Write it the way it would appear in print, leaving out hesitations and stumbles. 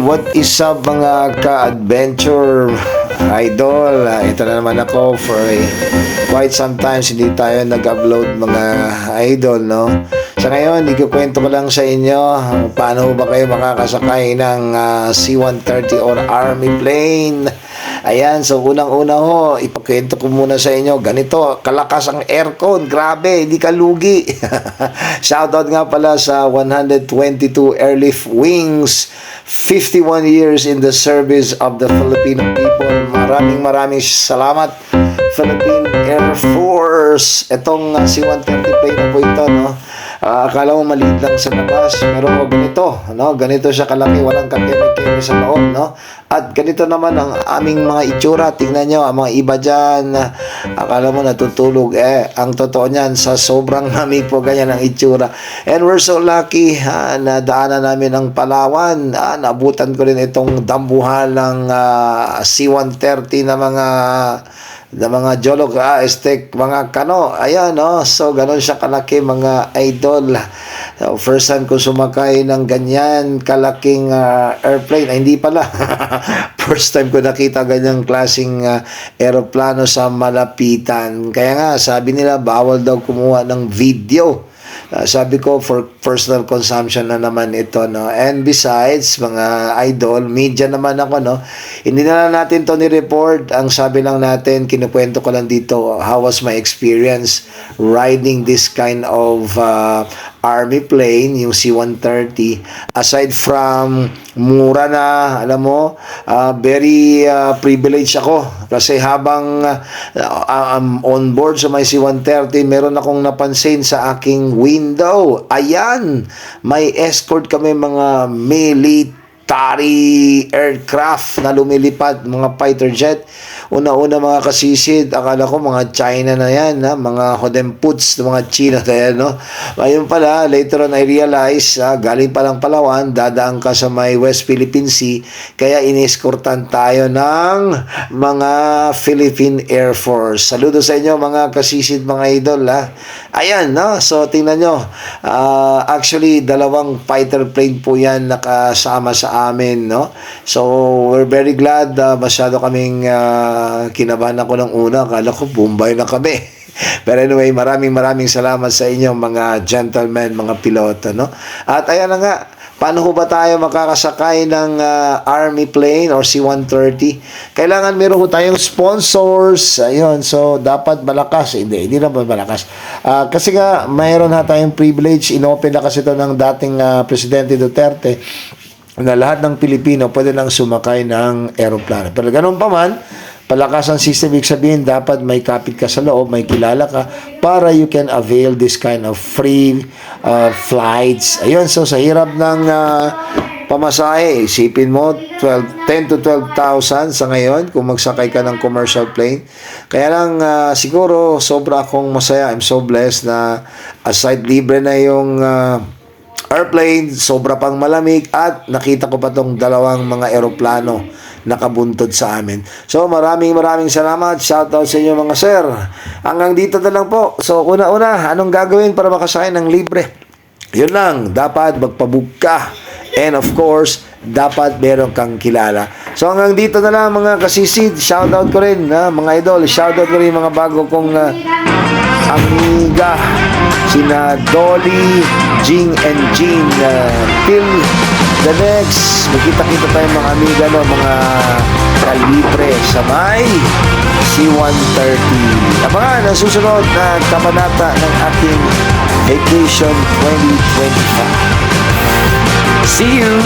what is up mga ka-adventure idol? Ito na naman ako for quite some times hindi tayo nag-upload mga idol, no? Sa ngayon, ikukwento ko lang sa inyo paano ba kayo makakasakay ng C-130 or Army plane. Ayan, so unang-una ho, ipakwento ko muna sa inyo, ganito, kalakas ang aircon, grabe, hindi ka lugi. Shoutout nga pala sa 122 Airlift Wings, 51 years in the service of the Filipino people. Maraming salamat, Philippine Air Force. Itong C-130 plane na po ito, no? Akala mo maliit lang sa labas, pero ganito, no? Ganito siya kalaki, walang kakeme-keme sa loob, no? At ganito naman ang aming mga itsura. Tingnan nyo, ang mga iba dyan, akala mo natutulog. Ang totoo niyan, sa sobrang lamig po, ganyan ang itsura. And we're so lucky, na daanan namin ang Palawan. Naabutan ko rin itong dambuhan ng C-130 na mga jolog, estek, mga kano. Ayan, no? So, ganun siya kalaki, mga idol. So, first time ko sumakay ng ganyan kalaking airplane. Hindi pala. First time ko nakita ganyang klaseng aeroplano sa malapitan. Kaya nga, sabi nila, bawal daw kumuha ng video. Sabi ko, for personal consumption na naman ito, no? And besides, mga idol, media naman ako, no? Hindi na lang natin to ni-report. Ang sabi lang natin, kinukwento ko lang dito, how was my experience riding this kind of Army plane, yung C-130. Aside from mura na, alam mo, very privileged ako. Kasi habang on board sa my C-130, meron akong napansin sa aking window. Ayan, may escort kami, mga military aircraft na lumilipad, mga fighter jet. Una-una mga kasisid, akala ko mga China na yan, mga hodemputs, mga China na yan, no? Ayun pala, later on I realize, galing palang Palawan, dadaan ka sa may West Philippine Sea, kaya ineskortan tayo ng mga Philippine Air Force. Saludo sa inyo mga kasisid, mga idol, ha? Ayan, no? So, tingnan nyo, actually, dalawang fighter plane po yan nakasama sa amin, no? So, we're very glad, masyado kaming kinabahan ako ng una, akala ko Bombay na kami. Pero anyway, maraming salamat sa inyo mga gentlemen, mga piloto, no? At ayan na nga, paano ho ba tayo makakasakay ng Army plane or C-130? Kailangan meron ho tayong sponsors. Ayun, so dapat malakas. Hindi naman malakas. Kasi nga, mayroon na tayong privilege. Inopen na kasi ito ng dating Presidente Duterte na lahat ng Pilipino pwede lang sumakay ng aeroplano. Pero ganun pa man, palakas ang system, ibig sabihin, dapat may kapit ka sa loob, may kilala ka, para you can avail this kind of free flights. Ayun, so sa hirap ng pamasahe, isipin mo, 10 to 12,000 sa ngayon kung magsakay ka ng commercial plane. Kaya lang, siguro, sobra akong masaya. I'm so blessed na aside libre na yung airplane, sobra pang malamig, at nakita ko pa tong dalawang mga aeroplano nakabuntod sa amin. So, maraming salamat. Shoutout sa inyo mga sir. Hanggang dito na lang po. So, una-una, anong gagawin para makasakay ng libre? Yun lang, dapat magpabook ka. And of course, dapat meron kang kilala. So, hanggang dito na lang mga kasisid. Shoutout ko rin, mga idol. Shoutout ko rin mga bago kong amiga, sina Dolly, Jing and Jean. Till the next, magkita-kita tayong mga amiga, no, mga kalibre sa may C-130. Abangan ang susunod na kabanata ng ating Vacation 2025. See you!